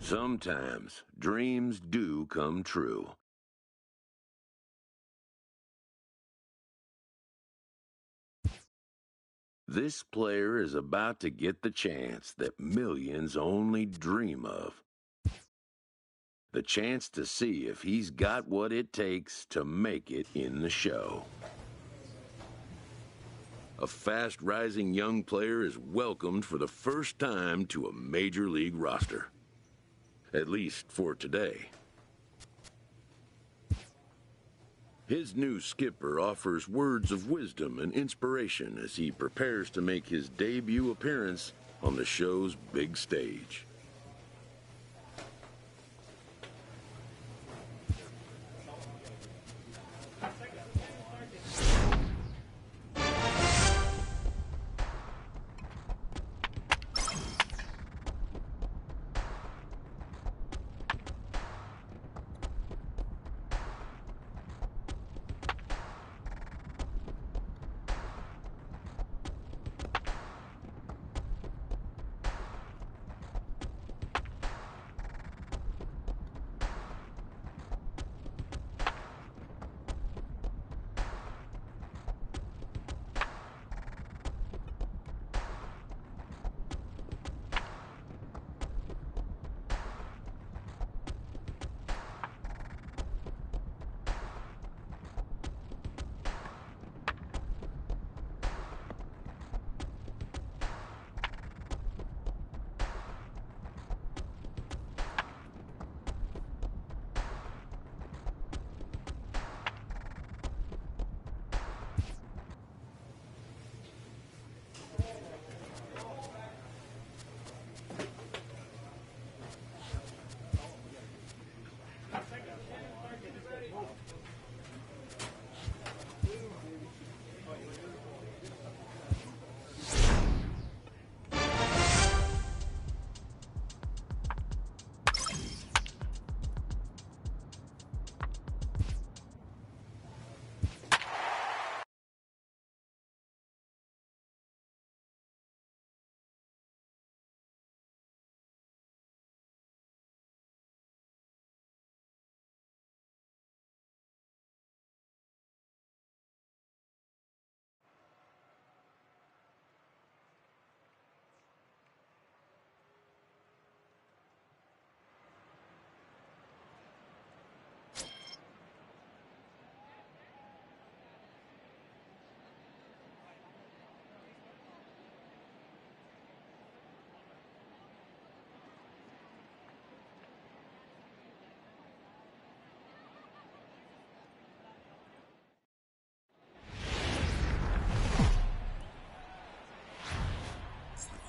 Sometimes dreams do come true. This player is about to get the chance that millions only dream of. The chance to see if he's got what it takes to make it in the show. A fast-rising young player is welcomed for the first time to a major league roster. At least for today. His new skipper offers words of wisdom and inspiration as he prepares to make his debut appearance on the show's big stage.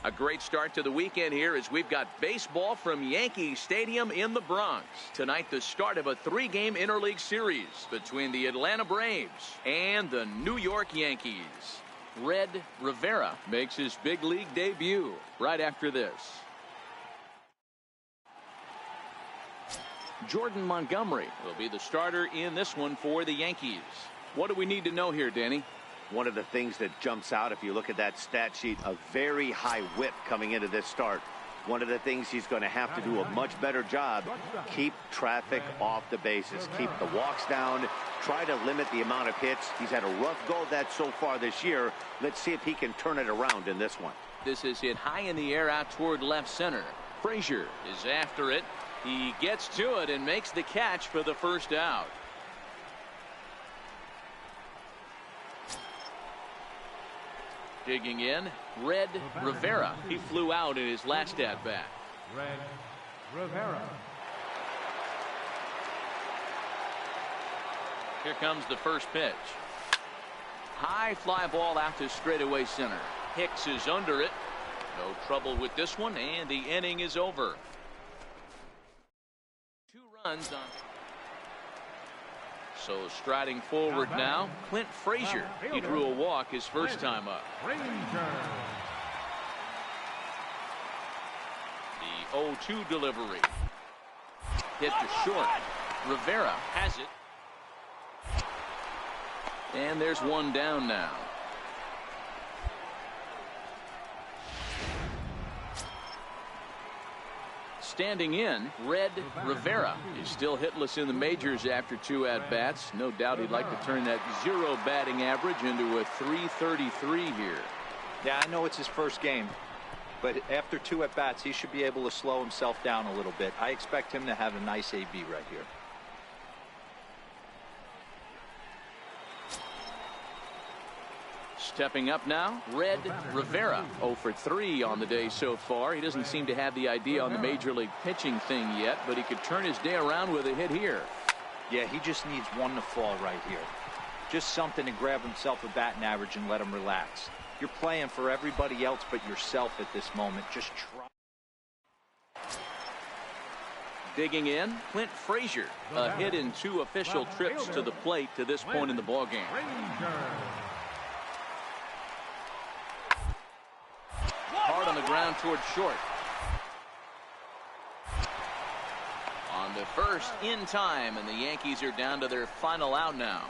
A great start to the weekend here as we've got baseball from Yankee Stadium in the Bronx. Tonight, the start of a 3-game interleague series between the Atlanta Braves and the New York Yankees. Red Rivera makes his big league debut right after this. Jordan Montgomery will be the starter in this one for the Yankees. What do we need to know here, Danny? One of the things that jumps out if you look at that stat sheet, a very high whip coming into this start. One of the things he's going to have to do a much better job, keep traffic off the bases, keep the walks down, try to limit the amount of hits. He's had a rough go of that so far this year. Let's see if he can turn it around in this one. This is hit high in the air out toward left center. Frazier is after it. He gets to it and makes the catch for the first out. Digging in, Red Rivera. He flew out in his last at-bat. Red Rivera. Here comes the first pitch. High fly ball out to straightaway center. Hicks is under it. No trouble with this one, and the inning is over. 2 runs on. So striding forward now, Clint Frazier. He drew a walk his first time up. The 0-2 delivery. Hit to short. Rivera has it. And there's one down now. Standing in, Red Rivera. He's still hitless in the majors after 2 at-bats. No doubt he'd like to turn that 0 batting average into a .333 here. Yeah, I know it's his first game, but after 2 at-bats, he should be able to slow himself down a little bit. I expect him to have a nice AB right here. Stepping up now, Red Rivera. 0 for 3 on the day so far. He doesn't seem to have the idea on the major league pitching thing yet, but he could turn his day around with a hit here. Yeah, he just needs one to fall right here. Just something to grab himself a batting average and let him relax. You're playing for everybody else but yourself at this moment. Just try. Digging in, Clint Frazier. A hit in 2 official trips to the plate to this point in the ballgame. Hard on the ground towards short. On the first in time, and the Yankees are down to their final out now.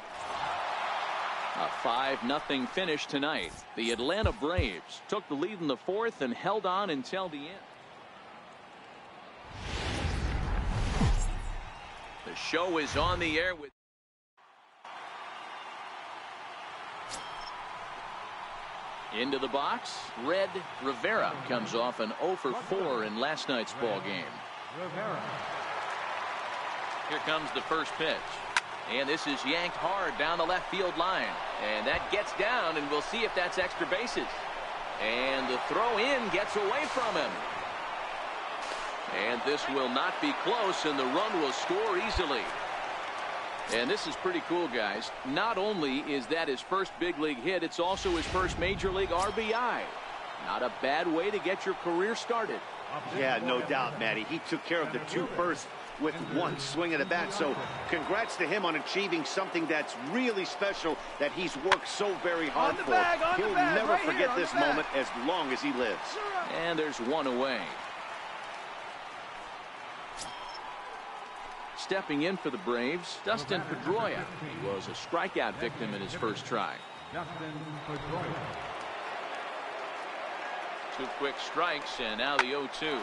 A 5-0 finish tonight. The Atlanta Braves took the lead in the 4th and held on until the end. The show is on the air with into the box. Red Rivera comes off an 0 for 4 in last night's ball game. Here comes the first pitch. And this is yanked hard down the left field line. And that gets down, and we'll see if that's extra bases. And the throw in gets away from him. And this will not be close, and the run will score easily. And this is pretty cool, guys. Not only is that his first big league hit, it's also his first major league RBI. Not a bad way to get your career started. Yeah, no doubt, Matty. He took care of the 2 first with 1 swing of the bat. So congrats to him on achieving something that's really special that he's worked so very hard for. He'll never forget this moment as long as he lives. And there's 1 away. Stepping in for the Braves, Dustin Pedroia. He was a strikeout victim in his first try. 2 quick strikes, and now the 0-2.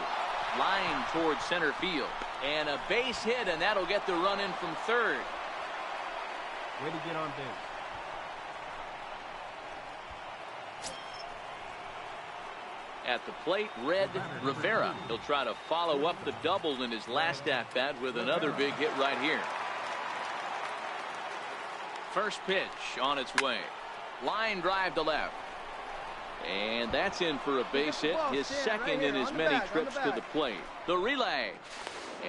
Line towards center field. And a base hit, and that'll get the run in from third. Way to get on base. At the plate, Red Rivera. He'll try to follow up the double in his last at-bat with another big hit right here. First pitch on its way. Line drive to left. And that's in for a base hit, his second in as many trips to the plate. The relay.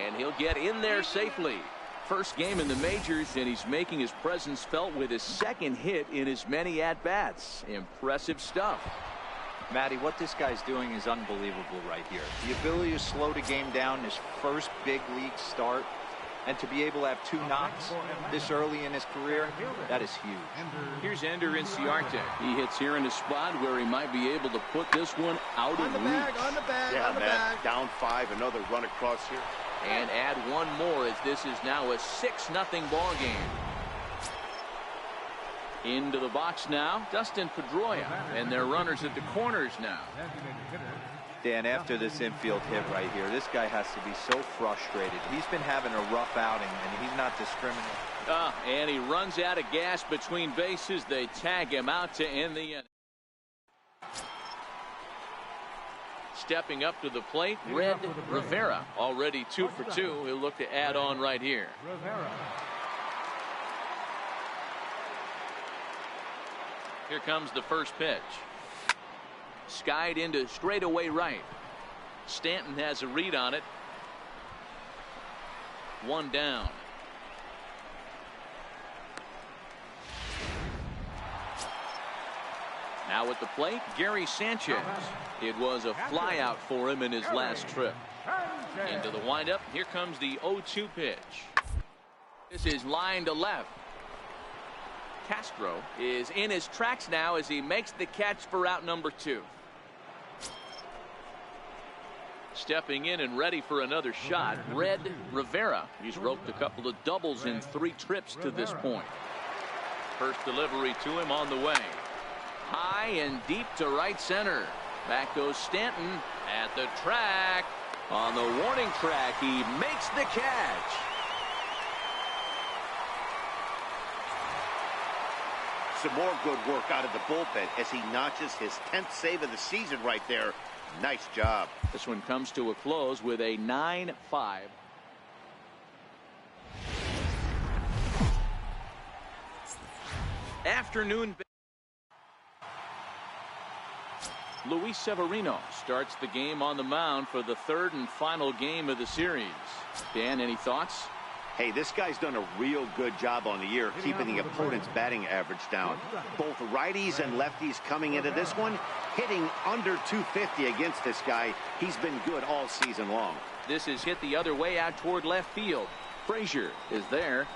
And he'll get in there safely. First game in the majors, and he's making his presence felt with his second hit in as many at-bats. Impressive stuff. Matty, what this guy's doing is unbelievable right here. The ability to slow the game down, his first big league start, and to be able to have 2 knocks this early in his career, that is huge. Here's Ender Inciarte. He hits here in a spot where he might be able to put this one out of reach. Yeah, man, down 5, another run across here. And add 1 more as this is now a 6-0 ball game. Into the box now, Dustin Pedroia, and their runners at the corners now. Dan, after this infield hit right here, this guy has to be so frustrated. He's been having a rough outing, and he's not discriminating. And he runs out of gas between bases. They tag him out to end the inning. Stepping up to the plate, Red Rivera, already 2 for 2. He'll look to add on right here. Here comes the first pitch. Skied into straightaway right. Stanton has a read on it. 1 down. Now at the plate, Gary Sanchez. It was a flyout for him in his last trip. Into the windup. Here comes the 0-2 pitch. This is line to left. Castro is in his tracks now as he makes the catch for out number 2. Stepping in and ready for another shot, Red Rivera. He's roped a couple of doubles in 3 trips to this point. First delivery to him on the way. High and deep to right center. Back goes Stanton at the track. On the warning track, he makes the catch. Some more good work out of the bullpen as he notches his 10th save of the season right there. Nice job. This one comes to a close with a 9-5. Afternoon. Luis Severino starts the game on the mound for the third and final game of the series. Dan, any thoughts? Hey, this guy's done a real good job on the year keeping the opponent's batting average down. Both righties and lefties coming into this one hitting under 250 against this guy. He's been good all season long. This is hit the other way out toward left field. Frazier is there,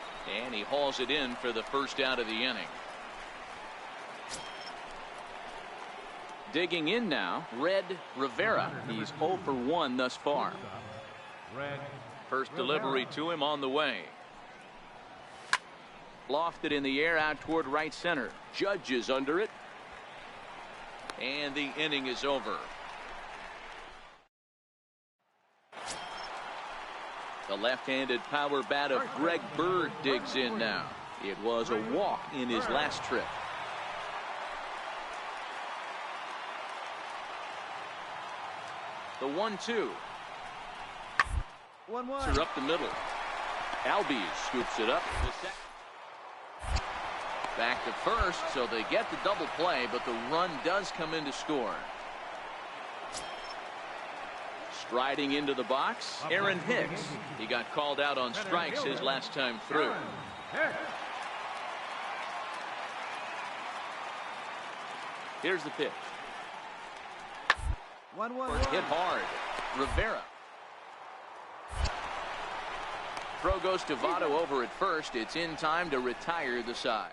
and he hauls it in for the first out of the inning. Digging in now, Red Rivera. He's 0 for 1 thus far. First delivery to him on the way. Lofted in the air out toward right center. Judge is under it. And the inning is over. The left-handed power bat of Greg Bird digs in now. It was a walk in his last trip. The 1-2. 1-1. Up the middle. Albies scoops it up. Back to first, so they get the double play, but the run does come in to score. Striding into the box, Aaron Hicks. He got called out on strikes his last time through. Here's the pitch. 1-1. Hit hard. Rivera. Throw goes to Votto over at first. It's in time to retire the side.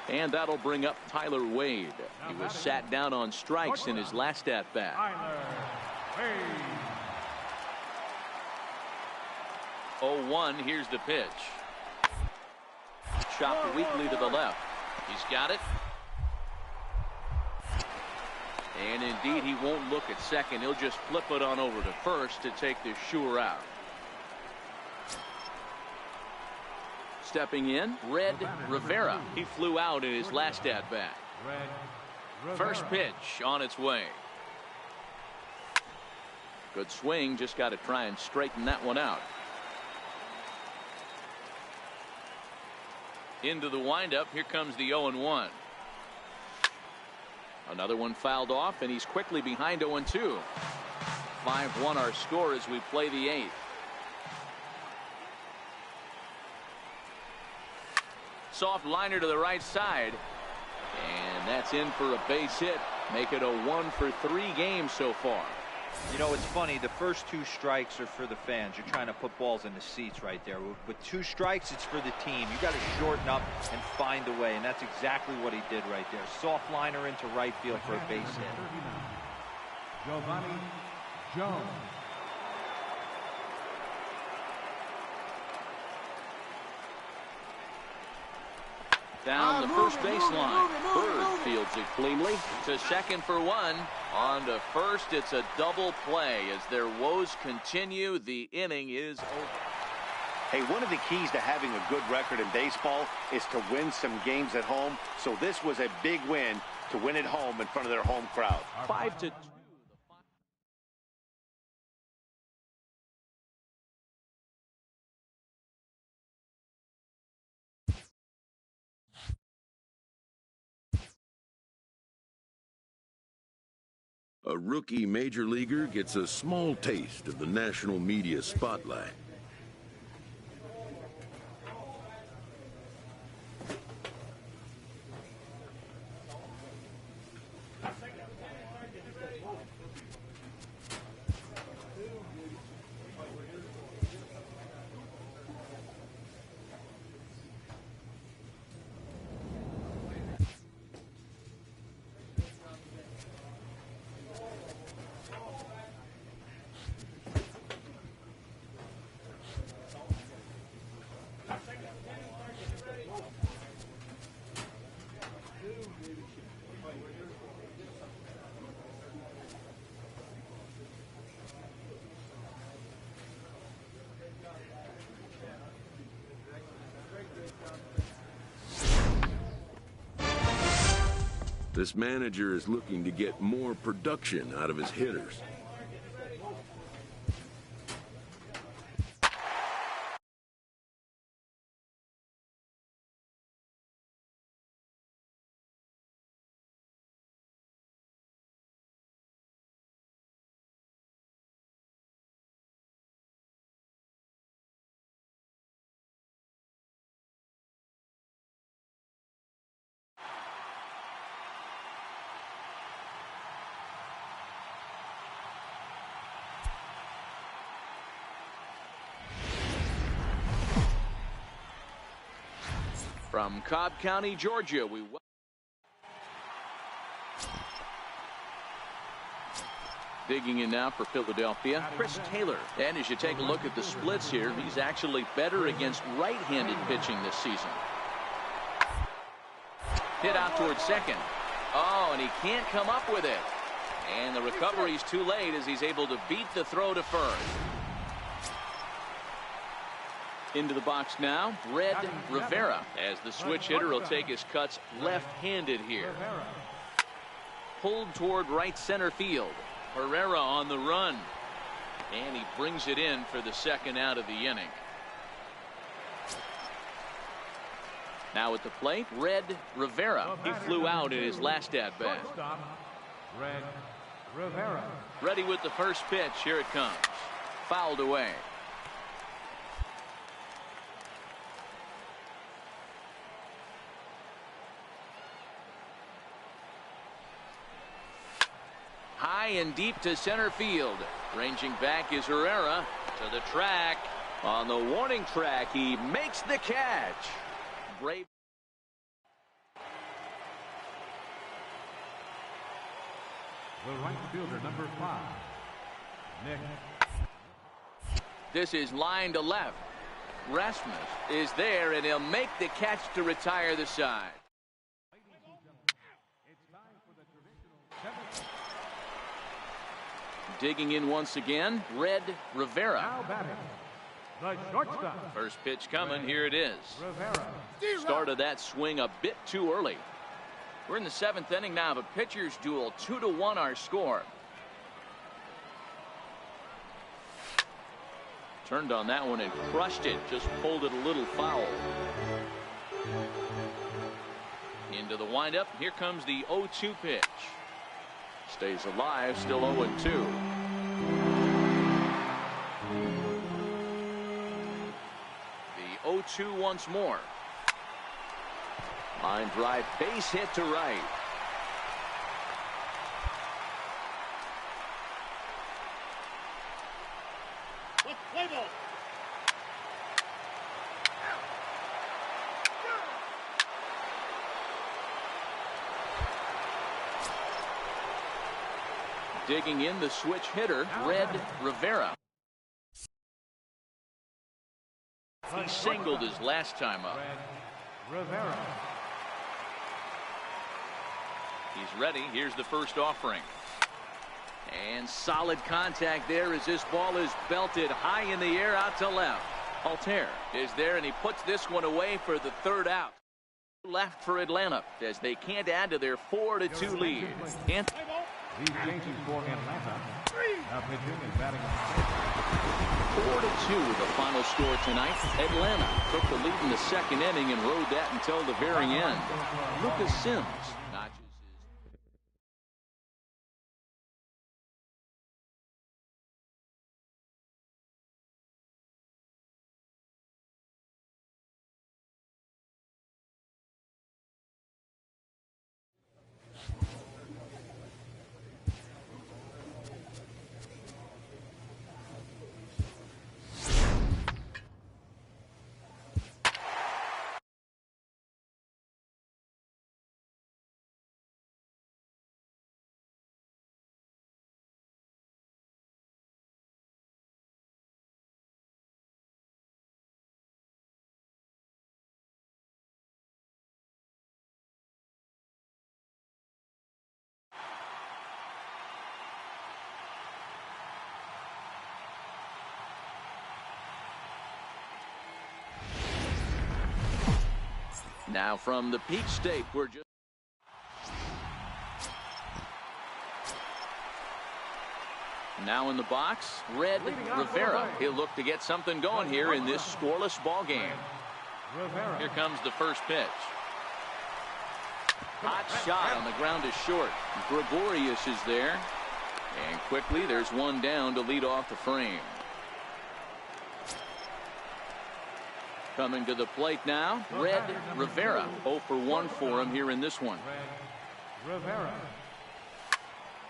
And that'll bring up Tyler Wade. He was sat down on strikes in his last at-bat. 0-1. Here's the pitch. Chopped weakly to the left. He's got it. And indeed, he won't look at second. He'll just flip it on over to first to take the sure out. Stepping in, Red Rivera. He flew out in his last at-bat. First pitch on its way. Good swing. Just got to try and straighten that one out. Into the windup. Here comes the 0-1. Another one fouled off, and he's quickly behind 0-2. 5-1 our score as we play the 8th. Soft liner to the right side. And that's in for a base hit. Make it a 1-for-3 game so far. You know, it's funny. The first 2 strikes are for the fans. You're trying to put balls in the seats right there. With 2 strikes, it's for the team. You got to shorten up and find a way, and that's exactly what he did right there. Soft liner into right field for a base hit. Giovanni Jones. Down the first baseline. Bird fields it cleanly to second for 1. On to first. It's a double play as their woes continue. The inning is over. Hey, one of the keys to having a good record in baseball is to win some games at home. So this was a big win to win at home in front of their home crowd. 5-2. A rookie major leaguer gets a small taste of the national media spotlight. This manager is looking to get more production out of his hitters. From Cobb County, Georgia, digging in now for Philadelphia, Chris Taylor. And as you take a look at the splits here, he's actually better against right-handed pitching this season. Hit out towards second. Oh, and he can't come up with it. And the recovery's too late as he's able to beat the throw to first. Into the box now, Red Rivera, as the switch hitter will take his cuts left-handed here. Pulled toward right center field. Herrera on the run. And he brings it in for the second out of the inning. Now at the plate, Red Rivera. He flew out in his last at-bat. Red Rivera. Ready with the first pitch. Here it comes. Fouled away. High and deep to center field. Ranging back is Herrera to the track. On the warning track, he makes the catch. Brave. The right fielder, number 5, Nick. This is line to left. Rasmus is there, and he'll make the catch to retire the side. Digging in once again, Red Rivera. Now batting, the shortstop. First pitch coming. Here it is. Rivera. Started that swing a bit too early. We're in the 7th inning now of a pitcher's duel. 2-1 our score. Turned on that one and crushed it. Just pulled it a little foul. Into the windup. Here comes the 0-2 pitch. Stays alive, still 0-2. The 0-2 once more. Line drive, base hit to right. Play ball. Digging in the switch hitter, Red Rivera. He singled his last time up. Red Rivera. He's ready. Here's the first offering. And solid contact there as this ball is belted high in the air out to left. Altair is there, and he puts this one away for the third out. Left for Atlanta as they can't add to their 4-2 lead. And He's changing for Atlanta. Now pitching and batting on 4-2 the final score tonight. Atlanta took the lead in the second inning and rode that until the very end. Lucas Sims notches his. Now from the Peach State, we're just Now in the box, Red Rivera. He'll look to get something going here in this scoreless ball game. Here comes the first pitch. Hot shot on the ground is short. Gregorius is there. And quickly there's one down to lead off the frame. Coming to the plate now, Red Rivera. 0 for 1 for him here in this one.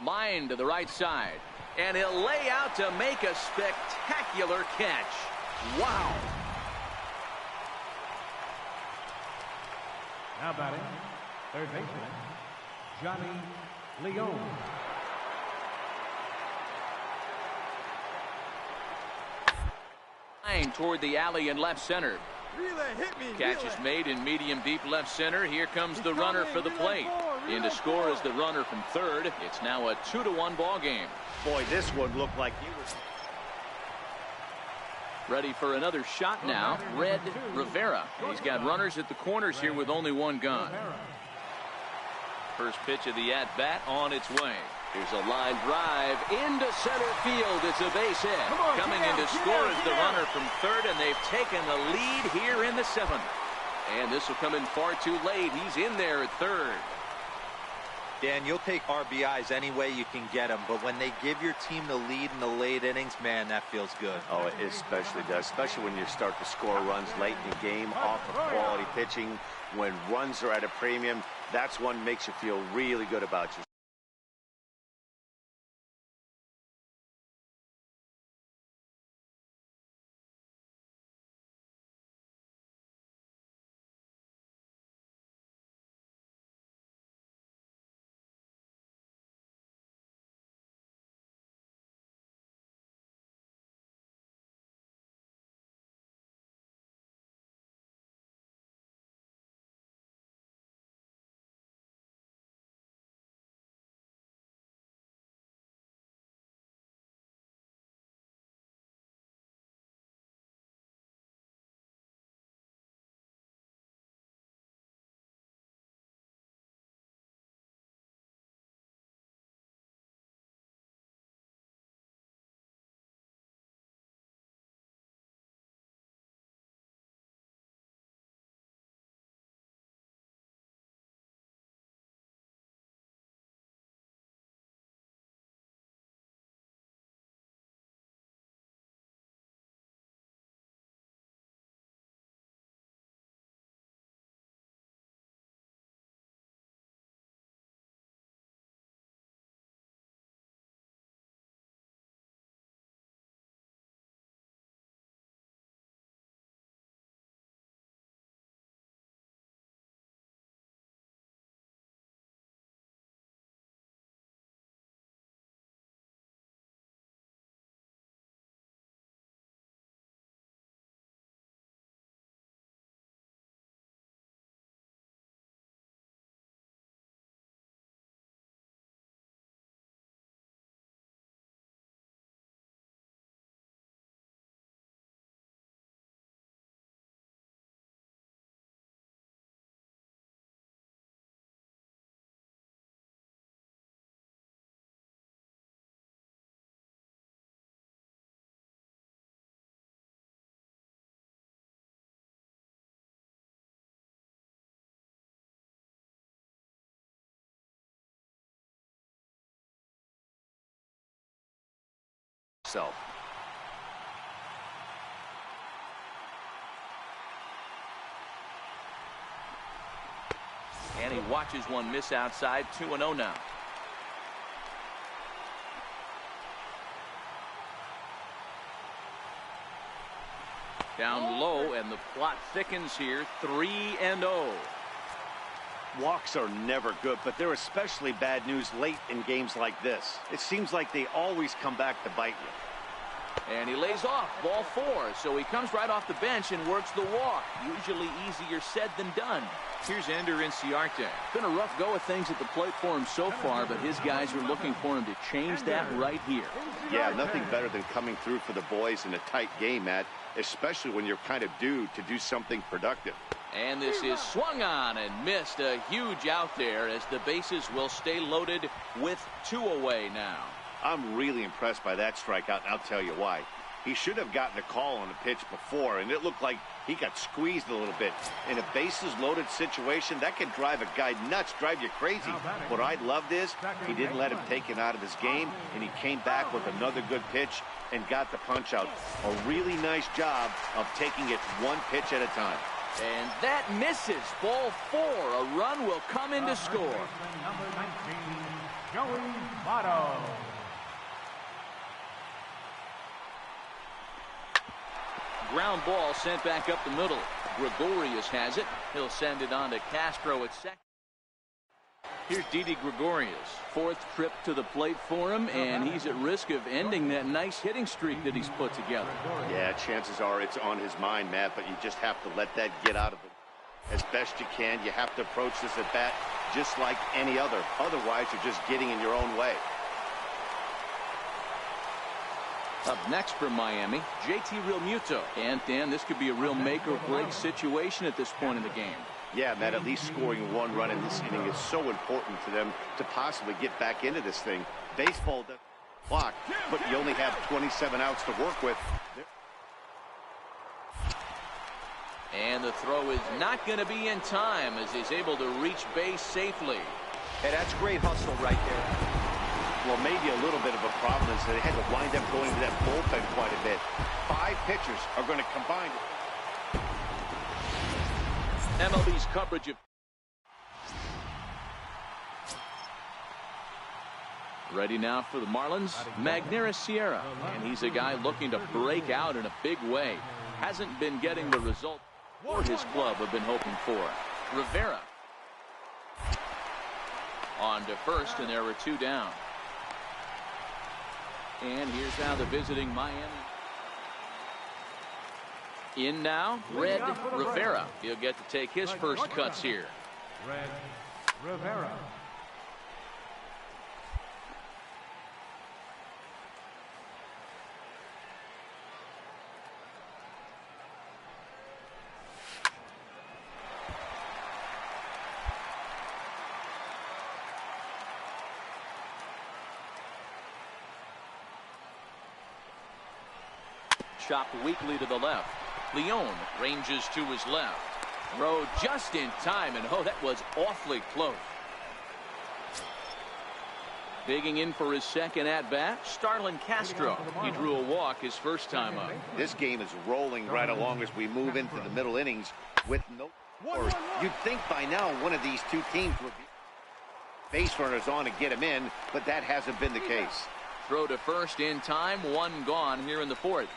Line to the right side. And he'll lay out to make a spectacular catch. Wow. Now batting, third baseman, Johnny Leone. Line toward the alley in left center. Catch is made in medium deep left center. Here comes the runner for the plate. In to score is the runner from third. It's now a 2-1 ball game. Boy, this one looked like he was ready for another shot now. Red Rivera. He's got runners at the corners here with only one gun. First pitch of the at-bat on its way. Here's a line drive into center field. It's a base hit. Coming in to score is the runner from third, and they've taken the lead here in the seventh. And this will come in far too late. He's in there at third. Dan, you'll take RBIs any way you can get them, but when they give your team the lead in the late innings, man, that feels good. Oh, it especially does, especially when you start to score runs late in the game off of quality pitching. When runs are at a premium, that's one makes you feel really good about yourself. And he watches one miss outside. 2-0 now. Down low, and the plot thickens here. 3-0. Walks are never good, but they're especially bad news late in games like this. It seems like they always come back to bite you. And he lays off. Ball 4. So he comes right off the bench and works the walk. Usually easier said than done. Here's Ender Inciarte. Been a rough go of things at the plate for him so far, but his guys are looking for him to change that right here. Yeah, nothing better than coming through for the boys in a tight game, Matt, especially when you're kind of due to do something productive. And this is swung on and missed. A huge out there as the bases will stay loaded with 2 away now. I'm really impressed by that strikeout, and I'll tell you why. He should have gotten a call on the pitch before, and it looked like he got squeezed a little bit. In a bases-loaded situation, that can drive a guy nuts, drive you crazy. What I loved is he didn't let him take it out of his game, and he came back with another good pitch and got the punch out. A really nice job of taking it one pitch at a time. And that misses. Ball 4. A run will come in to score. Number 19, Joey Votto. Ground ball sent back up the middle. Gregorius has it. He'll send it on to Castro at second. Here's Didi Gregorius. 4th trip to the plate for him, and he's at risk of ending that nice hitting streak that he's put together. Yeah, chances are it's on his mind, Matt, but you just have to let that get out of it as best you can. You have to approach this at bat just like any other. Otherwise, you're just getting in your own way. Up next from Miami, JT Realmuto. And Dan, this could be a real make or break situation at this point in the game. Yeah, Matt, at least scoring 1 run in this inning is so important to them to possibly get back into this thing. Baseball doesn't clock, but you only have 27 outs to work with. And the throw is not going to be in time as he's able to reach base safely. Hey, that's great hustle right there. Well, maybe a little bit of a problem is that they had to wind up going to that bullpen quite a bit. 5 pitchers are going to combine. MLB's coverage of... Ready now for the Marlins, Magneuris Sierra. And he's a guy looking to break out in a big way. Hasn't been getting the result his club have been hoping for. Rivera on to first, and there were 2 down. And here's how the visiting Miami. In now, Red Rivera. He'll get to take his first cuts here. Red Rivera. Chopped weakly to the left. Leone ranges to his left. Throw just in time, and oh, that was awfully close. Digging in for his second at-bat, Starlin Castro. He drew a walk his first time up. This game is rolling right along as we move into the middle innings with no scores. You'd think by now one of these 2 teams would be base runners on to get him in, but that hasn't been the case. Throw to first in time, 1 gone here in the 4th.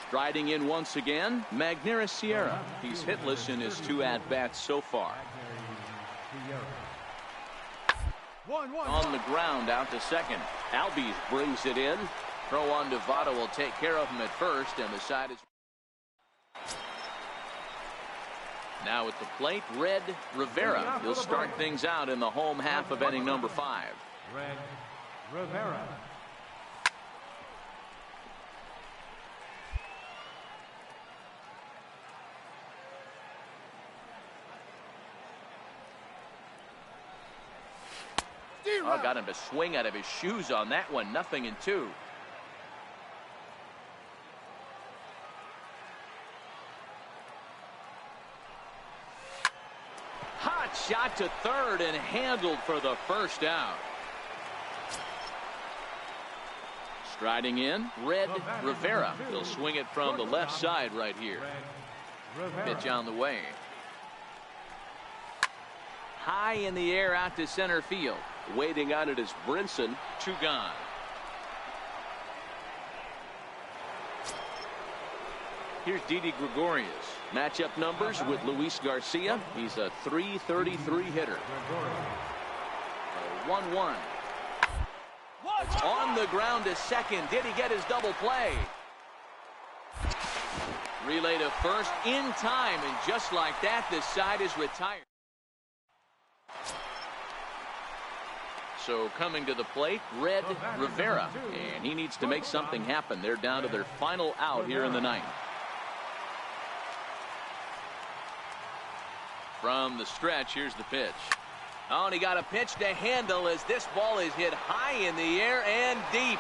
Striding in once again, Magneuris Sierra. He's hitless in his 2 at-bats so far. On the ground out to second. Albies brings it in. Throw on to Votto will take care of him at first, and the side is... Now at the plate, Red Rivera. He'll start things out in the home half of inning number 5. Red Rivera. Oh, got him to swing out of his shoes on that one. 0-2. Hot shot to third and handled for the first out. Striding in, Red Rivera. He'll swing it from the left side right here. Pitch on the way. High in the air out to center field. Waiting on it is Brinson. 2 gone. Here's Didi Gregorius. Matchup numbers with Luis Garcia. He's a .333 hitter. 1-1. It's on the ground to second. Did he get his double play? Relay to first in time, and just like that, this side is retired. So coming to the plate, Red Rivera, and he needs to make something happen. They're down to their final out here in the 9th. From the stretch, here's the pitch. Oh, and he got a pitch to handle as this ball is hit high in the air and deep.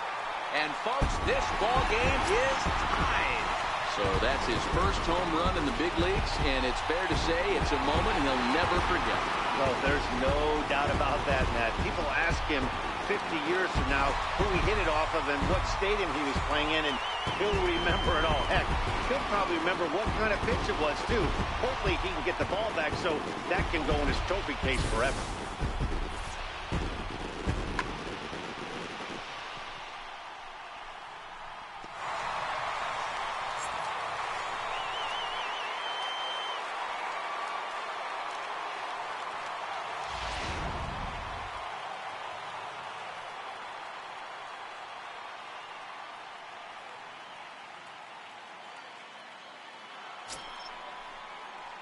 And, folks, this ball game is tied. So that's his first home run in the big leagues, and it's fair to say it's a moment he'll never forget. Well, there's no doubt about that, Matt. People ask him 50 years from now who he hit it off of and what stadium he was playing in, and he'll remember it all. Heck, he'll probably remember what kind of pitch it was, too. Hopefully he can get the ball back so that can go in his trophy case forever.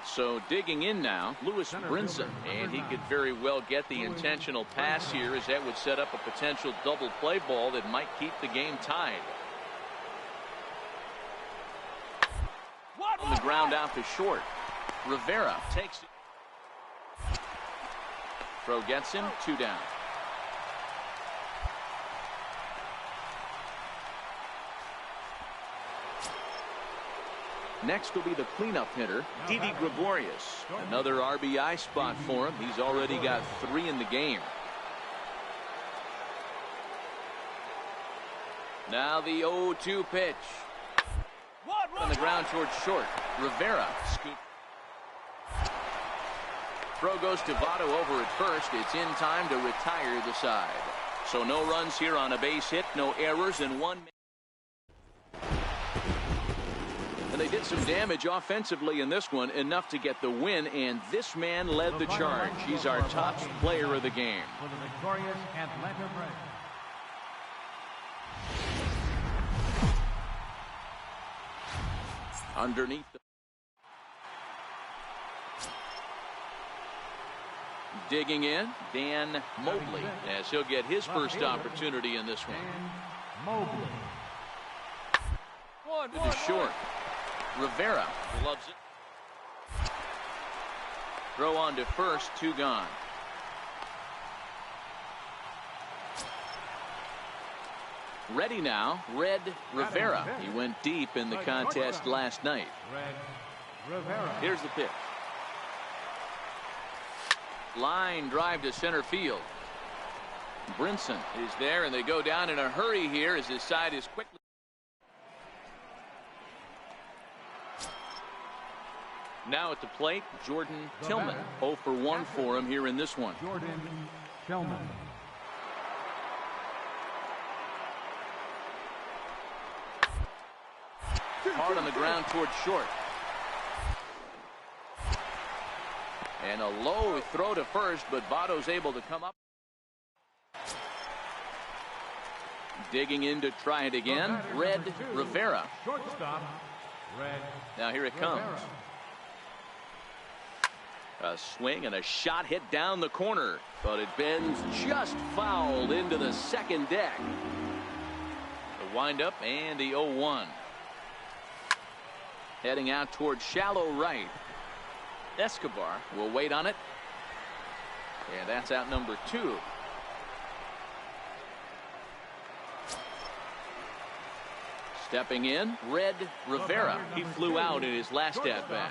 So digging in now, Lewis Brinson, and he could very well get the intentional pass here, as that would set up a potential double play ball that might keep the game tied. On the ground out to short. Rivera takes it. Throw gets him, 2 down. Next will be the cleanup hitter, Didi Gregorius. Another RBI spot for him. He's already got 3 in the game. Now the 0-2 pitch. On the ground towards short. Rivera scoop. Throw goes to Votto over at first. It's in time to retire the side. So no runs here on a base hit, no errors, and 1. And they did some damage offensively in this one, enough to get the win, and this man led the charge. He's our top player of the game. For the victorious Atlanta Braves. Underneath the digging in, Dan Mobley, as he'll get his first opportunity in this one. Mobley. To the short. Rivera loves it. Throw on to first, 2 gone. Ready now, Red Rivera. He went deep in the contest last night. Here's the pitch. Line drive to center field. Brinson is there, and they go down in a hurry here as his side is quickly. Now at the plate, Jordan Tillman. 0 for 1 for him here in this one. Jordan Tillman. Hard on the ground towards short. And a low throw to first, but Votto's able to come up. Digging in to try it again, Red Rivera. Shortstop, Red. Now here it comes. A swing and a shot hit down the corner, but it bends just foul into the second deck. The windup and the 0-1. Heading out towards shallow right. Escobar will wait on it. And that's out number 2. Stepping in, Red Rivera. He flew out in his last at-bat.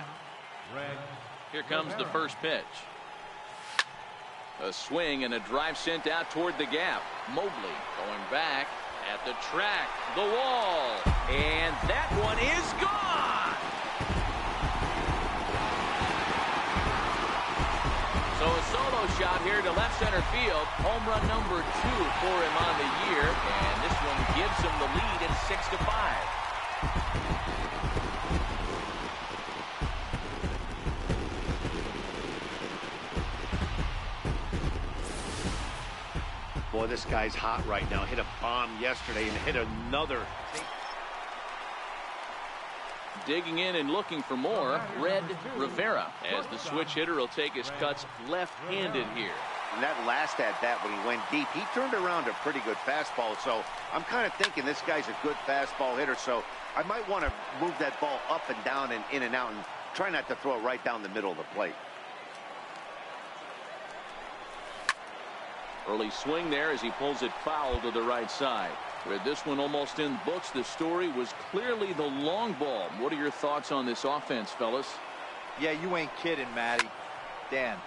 Here comes the first pitch. A swing and a drive sent out toward the gap. Mobley going back at the track, the wall, and that one is gone. So a solo shot here to left center field. Home run number 2 for him on the year, and this one gives him the lead at 6-5. Boy, this guy's hot right now. Hit a bomb yesterday and hit another. Digging in and looking for more, Red Rivera, as the switch hitter will take his cuts left-handed here. And that last at-bat when he went deep, he turned around a pretty good fastball. So I'm kind of thinking this guy's a good fastball hitter. So I might want to move that ball up and down and in and out and try not to throw it right down the middle of the plate. Early swing there as he pulls it foul to the right side. With this one almost in books, the story was clearly the long ball. What are your thoughts on this offense, fellas? Yeah, you ain't kidding, Matty. Dan,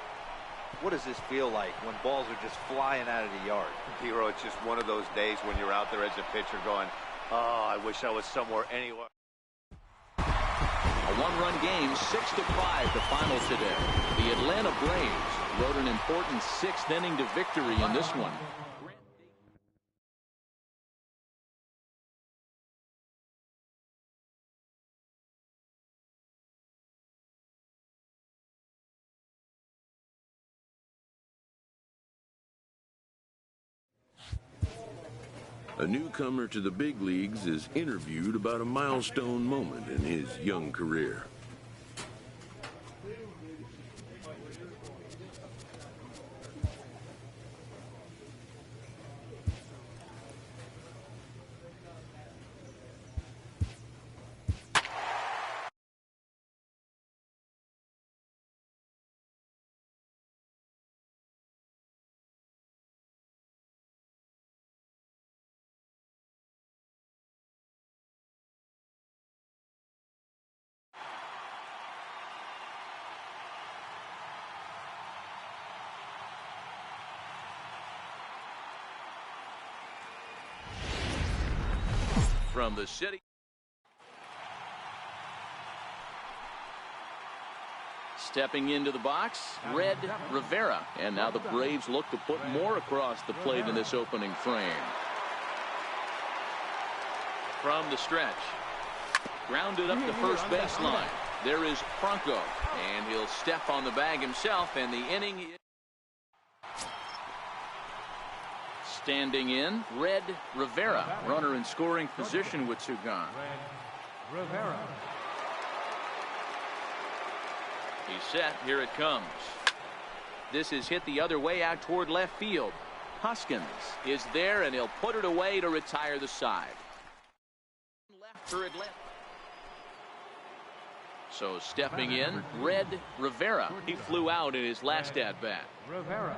what does this feel like when balls are just flying out of the yard? Hero, it's just one of those days when you're out there as a pitcher going, oh, I wish I was somewhere anywhere. A one-run game, 6-5 the final today. The Atlanta Braves rode an important sixth inning to victory in this one. A newcomer to the big leagues is interviewed about a milestone moment in his young career. From the city. Stepping into the box, Red Rivera. And now the Braves look to put more across the plate in this opening frame. From the stretch. Grounded up the first baseline. There is Franco. And he'll step on the bag himself, and the inning is... Standing in, Red Rivera, runner in scoring position with two gone. Rivera. He's set. Here it comes. This is hit the other way out toward left field. Hoskins is there, and he'll put it away to retire the side. Left for Atlanta. So stepping in, Red Rivera. He flew out in his last at-bat. Rivera.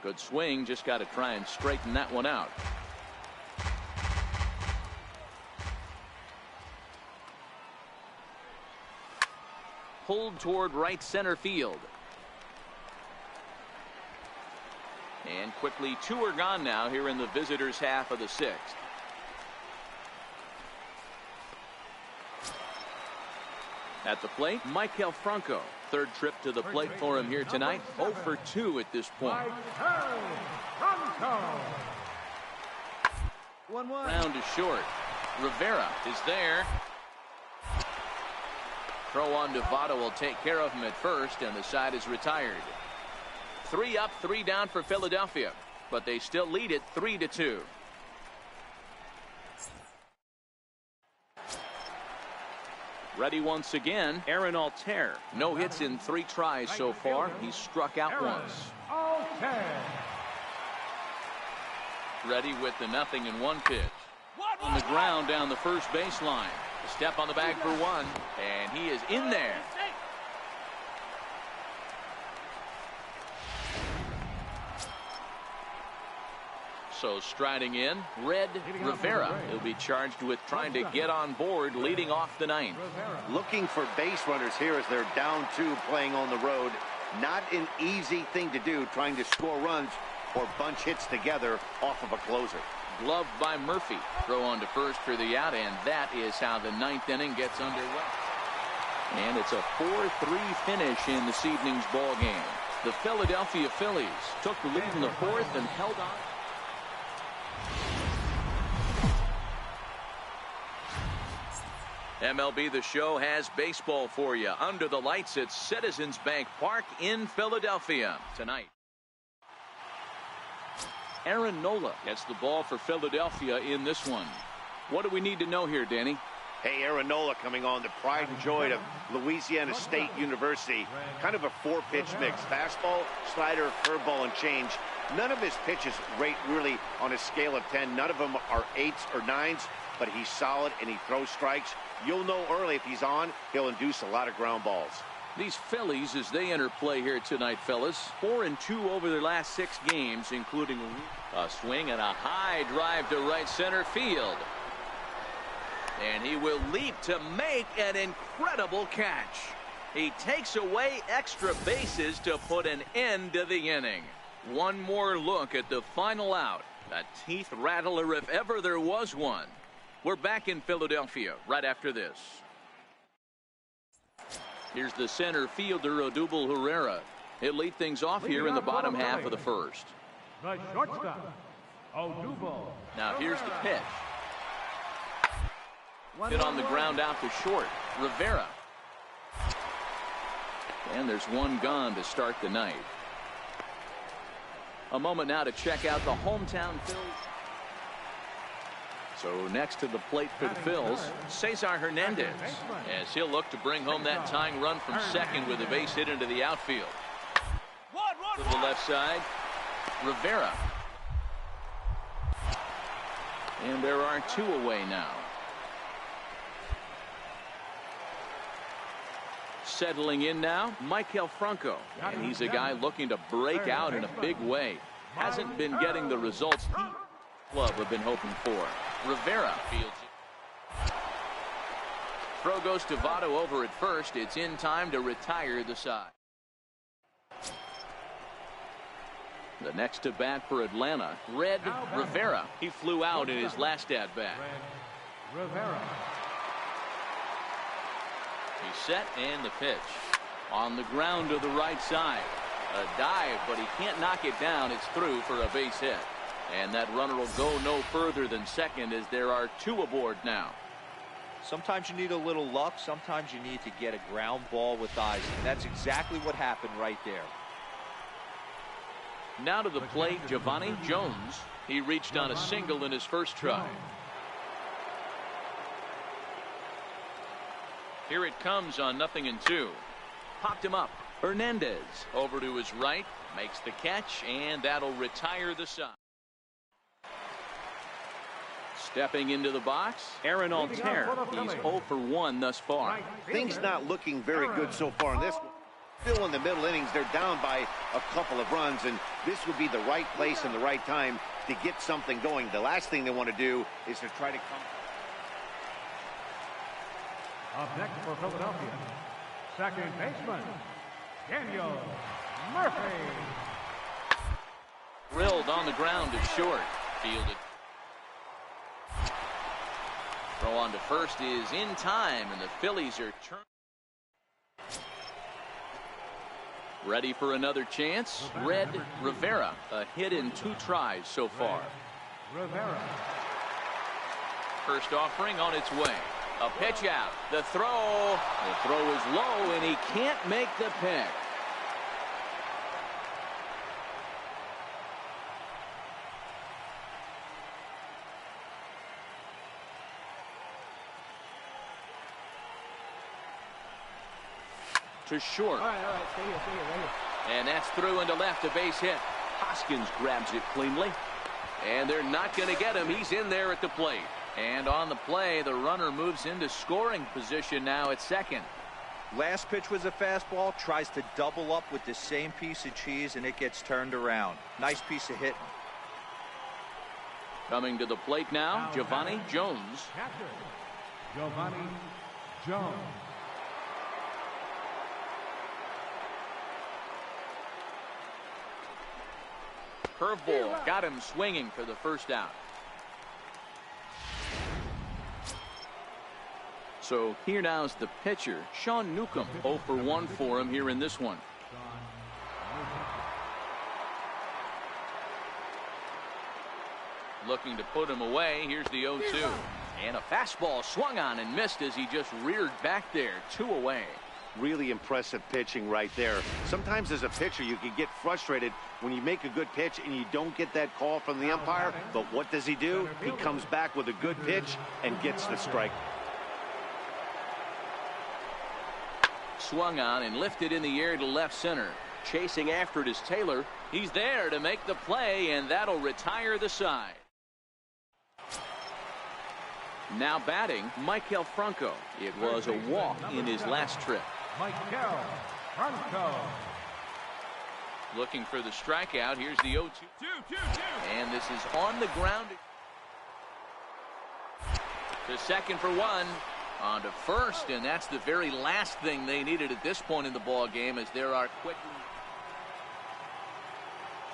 Good swing, just got to try and straighten that one out. Pulled toward right center field. And quickly, two are gone now here in the visitors' half of the sixth. At the plate, Maikel Franco. Third trip to the plate for him here tonight. 0 for 2 at this point. Franco. 1-1. Round is short. Rivera is there. Throw on Devado will take care of him at first, and the side is retired. 3 up, 3 down for Philadelphia, but they still lead it 3-2. Ready once again, Aaron Altair. No hits in 3 tries so far. He's struck out once. Altair. Ready with the 0-1 pitch. On the ground down the first baseline. A step on the bag for 1, and he is in there. So striding in, Red Rivera. He'll be charged with trying to get on board leading off the 9th. Looking for base runners here as they're down 2 playing on the road. Not an easy thing to do, trying to score runs or bunch hits together off of a closer. Gloved by Murphy. Throw on to first for the out, and that is how the 9th inning gets underway. And it's a 4-3 finish in this evening's ball game. The Philadelphia Phillies took the lead in the 4th and held on. MLB The Show has baseball for you under the lights at Citizens Bank Park in Philadelphia tonight. Aaron Nola gets the ball for Philadelphia in this one. What do we need to know here, Danny? Hey, Aaron Nola coming on, the pride and joy of Louisiana State University. Kind of a 4-pitch mix. Fastball, slider, curveball, and change. None of his pitches rate really on a scale of 10. None of them are 8s or 9s, but he's solid and he throws strikes. You'll know early if he's on, he'll induce a lot of ground balls. These Phillies, as they enter play here tonight, fellas, 4-2 over their last 6 games, including a swing and a high drive to right center field. And he will leap to make an incredible catch. He takes away extra bases to put an end to the inning. One more look at the final out. A teeth rattler if ever there was one. We're back in Philadelphia right after this. Here's the center fielder, Odubel Herrera. He'll lead things off here in the bottom half of the first. The shortstop, Odubel. Now here's the pitch. Hit on the ground out to short. Rivera. And there's one gone to start the night. A moment now to check out the hometown Phils. So next to the plate for the Phils, Cesar Hernandez, as he'll look to bring home that tying run from second with a base hit into the outfield. To the left side, Rivera. And there are 2 away now. Settling in now, Maikel Franco. And he's a guy looking to break out in a big way. Hasn't been getting the results he club have been hoping for. Rivera fields it. Throw goes to Votto over at first. It's in time to retire the side. The next to bat for Atlanta, Red Rivera. He flew out in his last at bat. Rivera. He's set and the pitch. On the ground to the right side. A dive, but he can't knock it down. It's through for a base hit. And that runner will go no further than second as there are 2 aboard now. Sometimes you need a little luck. Sometimes you need to get a ground ball with eyes. And that's exactly what happened right there. Now to the plate, Giovanni Jones. He reached on a single in his first try. Here it comes on 0-2. Popped him up. Hernandez over to his right. Makes the catch, and that'll retire the side. Stepping into the box, Aaron Altair. He's 0 for 1 thus far. Things not looking very good so far in this one. Still in the middle innings, they're down by a couple of runs, and this would be the right place and the right time to get something going. The last thing they want to do is to try to come. Up next for Philadelphia, second baseman, Daniel Murphy. Drilled on the ground to short. Fielded. Throw on to first is in time, and the Phillies are turned. Ready for another chance. Red Rivera. A hit in 2 tries so far. Rivera. First offering on its way. A pitch out. The throw. The throw is low, and he can't make the pick. To short. All right, stay here, right here. And that's through into left, a base hit. Hoskins grabs it cleanly. And they're not going to get him. He's in there at the plate. And on the play, the runner moves into scoring position now at second. Last pitch was a fastball. Tries to double up with the same piece of cheese, and it gets turned around. Nice piece of hitting. Coming to the plate now, Giovanni Jones. Catcher, Giovanni Jones. Curveball got him swinging for the first out. So here now is the pitcher, Sean Newcomb. 0 for 1 for him here in this one. Looking to put him away. Here's the 0-2. And a fastball swung on and missed as he just reared back there. 2 away. Really impressive pitching right there. Sometimes as a pitcher you can get frustrated when you make a good pitch and you don't get that call from the umpire. But what does he do? He comes back with a good pitch and gets the strike. Swung on and lifted in the air to left center. Chasing after it is Taylor. He's there to make the play, and that'll retire the side. Now batting, Maikel Franco. It was a walk in his last trip. Michael Franco. Looking for the strikeout. Here's the 0-2. And this is on the ground. To second for one. On to first, and that's the very last thing they needed at this point in the ball game, as there are quick.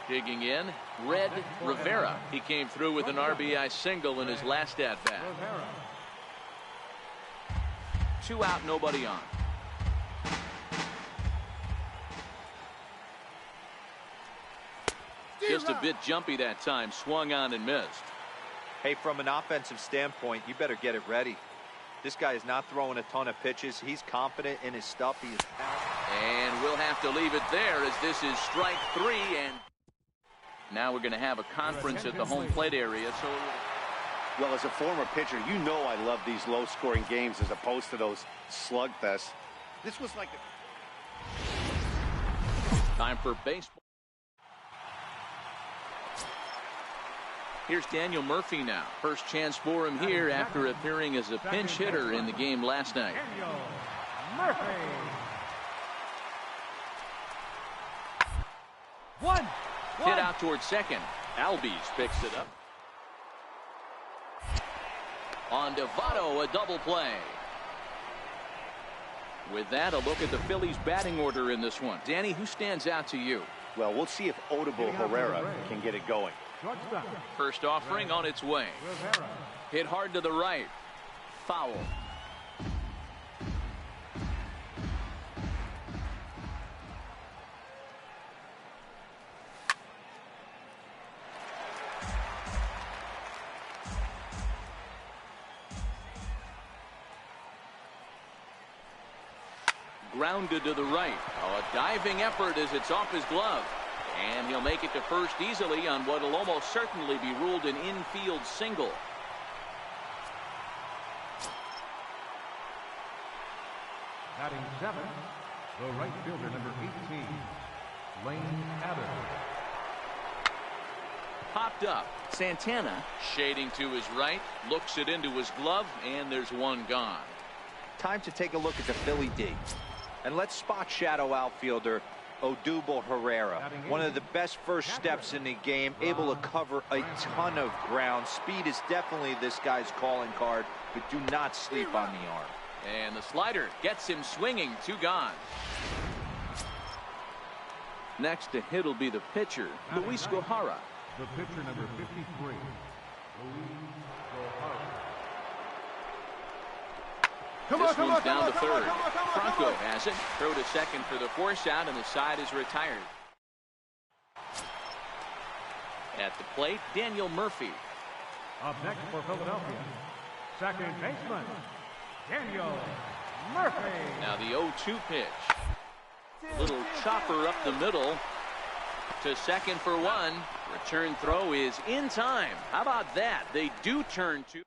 Digging in, Red Rivera. He came through with an RBI single in his last at-bat. 2 out, nobody on. Just a bit jumpy that time, swung on and missed. Hey, from an offensive standpoint, you better get it ready. This guy is not throwing a ton of pitches. He's confident in his stuff. He is and we'll have to leave it there, as this is strike 3, and now we're going to have a conference at the home plate area. So, well, as a former pitcher, you know I love these low-scoring games as opposed to those slugfests. This was like time for baseball. Here's Daniel Murphy now. First chance for him here after appearing as a pinch hitter in the game last night. Daniel Murphy. One. Hit out towards second. Albies picks it up. On to Votto, a double play. With that, a look at the Phillies' batting order in this one. Danny, who stands out to you? well, we'll see if Odubel Herrera can get it going. First offering on its way. Hit hard to the right. Foul. Grounded to the right. Oh, a diving effort as it's off his glove. And he'll make it to first easily on what will almost certainly be ruled an infield single. Batting seventh, the right fielder, number 18, Lane Abbott. Popped up. Santana shading to his right, looks it into his glove, and there's one gone. Time to take a look at the Philly D. And let's spot shadow outfielder Odubel Herrera. One of the best first steps in the game, able to cover a ton of ground. Speed is definitely this guy's calling card, but do not sleep on the arm. And the slider gets him swinging. Two gone. Next to hit will be the pitcher, Luis Gohara. The pitcher, number 53, Luis Gohara. This one's down to third. Franco has it. Throw to second for the force out, and the side is retired. At the plate, Daniel Murphy. Up next for Philadelphia, second baseman, Daniel Murphy. Now the 0-2 pitch. Little chopper up the middle. To second for one. Return throw is in time. How about that? They do turn to.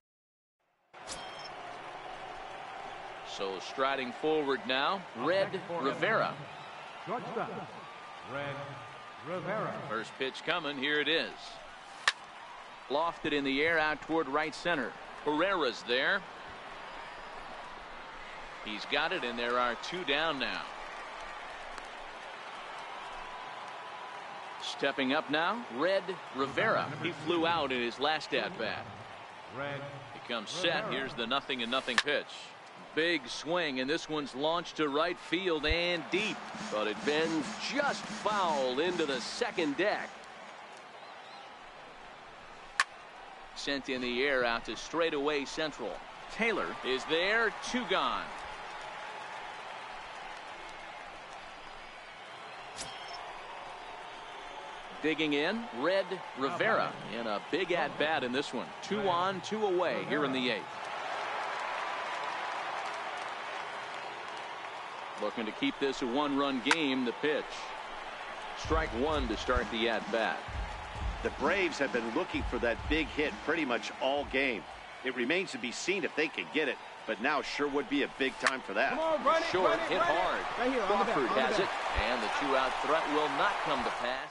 So striding forward now, Red Rivera. Shortstop, Red Rivera. First pitch coming. Here it is. Lofted in the air out toward right center. Herrera's there. He's got it, and there are two down now. Stepping up now, Red Rivera. He flew out in his last at-bat. He comes set. Here's the 0-0 pitch. Big swing, and this one's launched to right field and deep. But it bends just foul into the second deck. Sent in the air out to straightaway central. Taylor is there. Two gone. Digging in, Red Rivera in a big at-bat in this one. 2 on, 2 away here in the 8th. Looking to keep this a one-run game. The pitch. Strike one to start the at-bat. The Braves have been looking for that big hit pretty much all game. It remains to be seen if they can get it, but now sure would be a big time for that. Short, hit hard. Crawford has it, and the 2-out threat will not come to pass.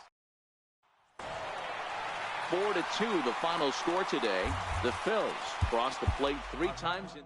4-2 the final score today. The Phils cross the plate 3 times in the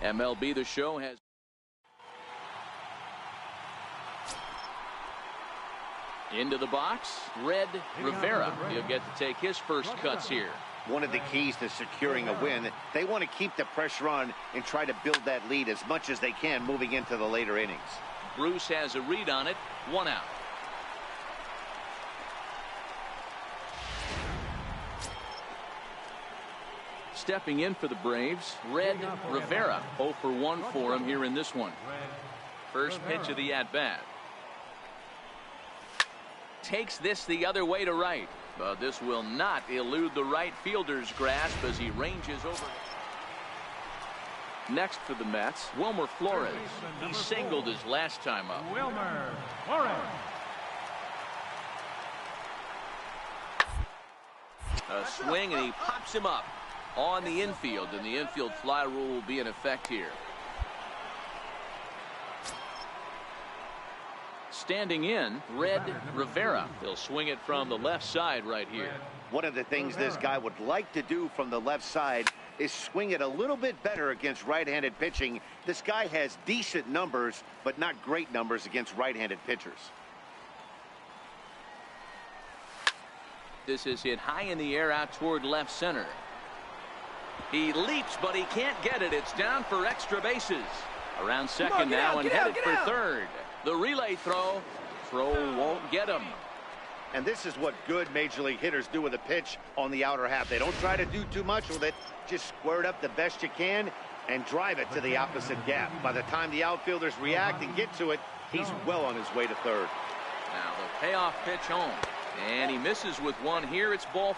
MLB The Show has into the box. Red Rivera. He'll get to take his first cuts here. One of the keys to securing a win, they want to keep the pressure on and try to build that lead as much as they can moving into the later innings. Bruce has a read on it. 1 out. Stepping in for the Braves, Red Rivera. 0 for 1 for him here in this one. First pitch of the at-bat. Takes this the other way to right. But this will not elude the right fielder's grasp as he ranges over. Next for the Mets, Wilmer Flores. He singled his last time up. Wilmer Flores. A swing, and he pops him up on the infield, and the infield fly rule will be in effect here. Standing in, Red Rivera. He'll swing it from the left side right here. One of the things this guy would like to do from the left side is swing it a little bit better against right-handed pitching. This guy has decent numbers, but not great numbers against right-handed pitchers. This is hit high in the air out toward left center. He leaps, but he can't get it. It's down for extra bases. Around second now and headed for third. The relay throw won't get him. And this is what good major league hitters do with a pitch on the outer half. They don't try to do too much with it. Just square it up the best you can and drive it to the opposite gap. By the time the outfielders react and get to it, he's well on his way to third. Now the payoff pitch home. And he misses with one here. It's ball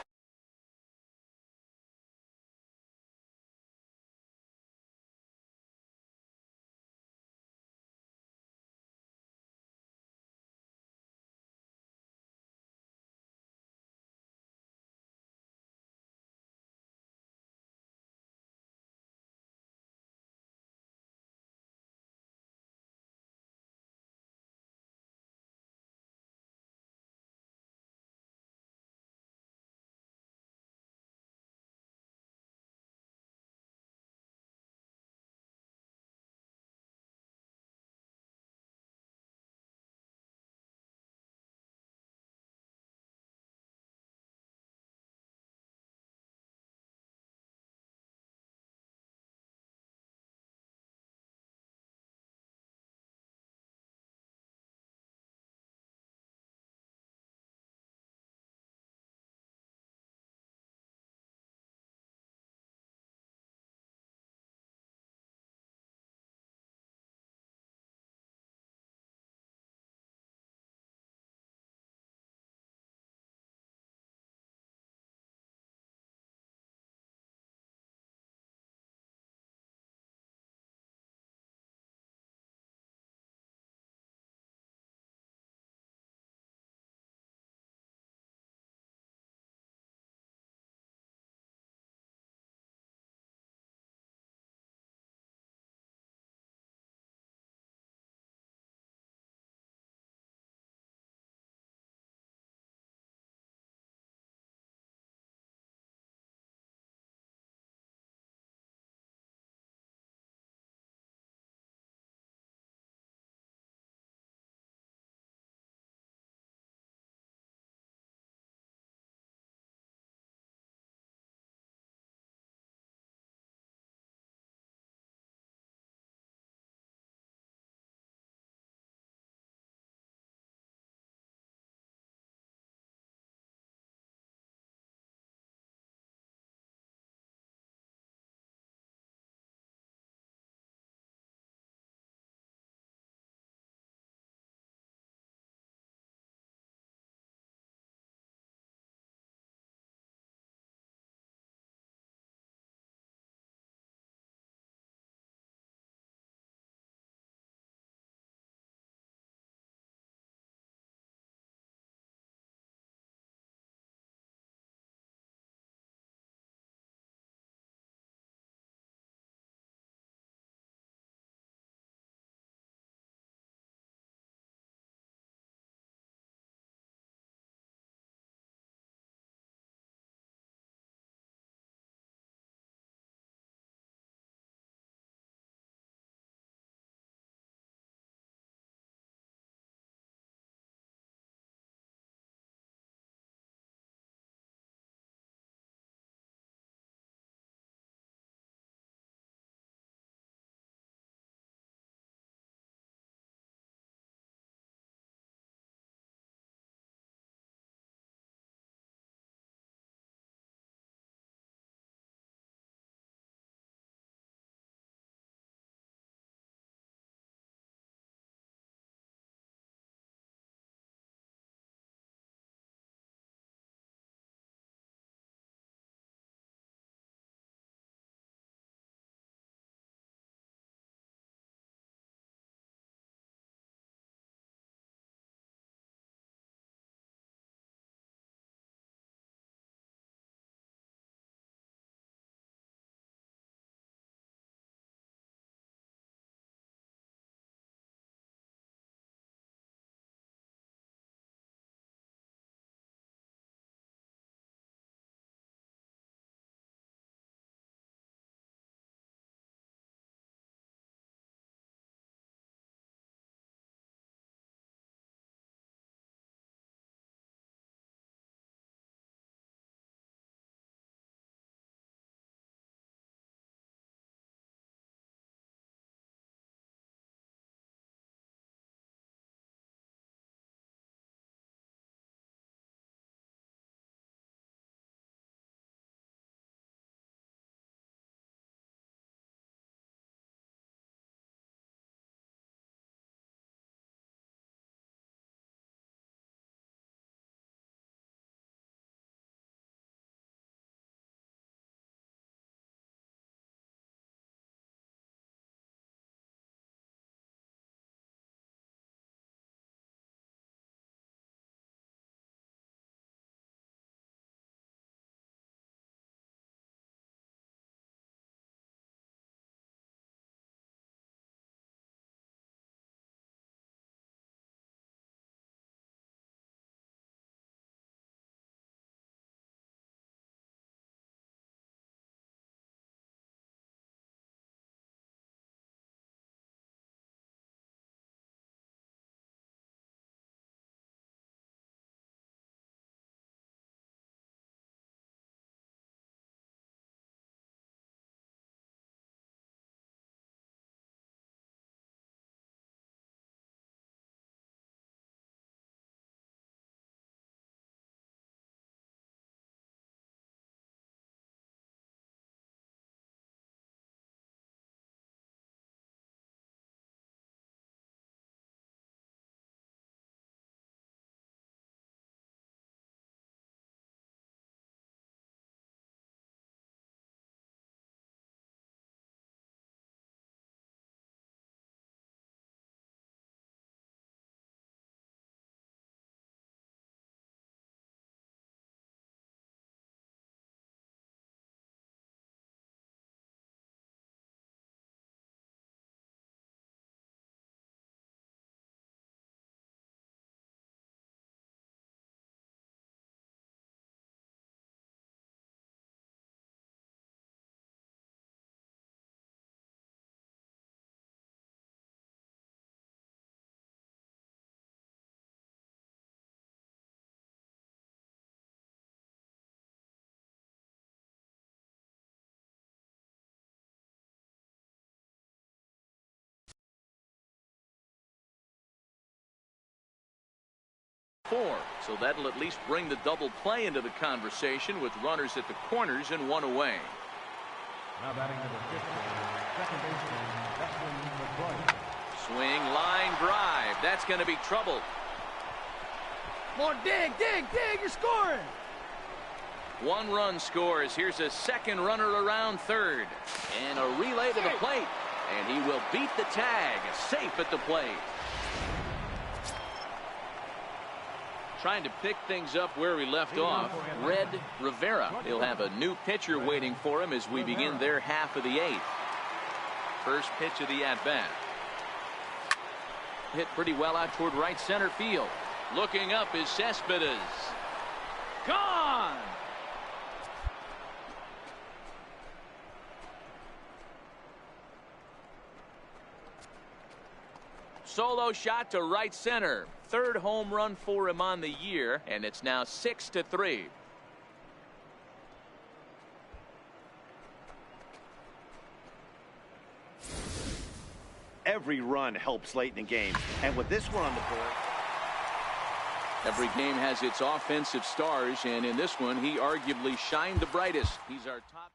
4. So that'll at least bring the double play into the conversation with runners at the corners and one away. Now batting number 15, second baseman, Dustin McCoy. Swing, line drive. That's going to be trouble. More dig, you're scoring. 1 run scores. Here's a second runner around third. And a relay to the plate. And he will beat the tag. Safe at the plate. Trying to pick things up where we left off. Red Rivera. He'll have a new pitcher waiting for him as we begin their half of the 8th. First pitch of the at-bat. Hit pretty well out toward right center field. Looking up is Cespedes. Gone! Solo shot to right center. 3rd home run for him on the year, and it's now 6-3. Every run helps late in the game, and with this one on the board. Every game has its offensive stars, and in this one, he arguably shined the brightest. He's our top.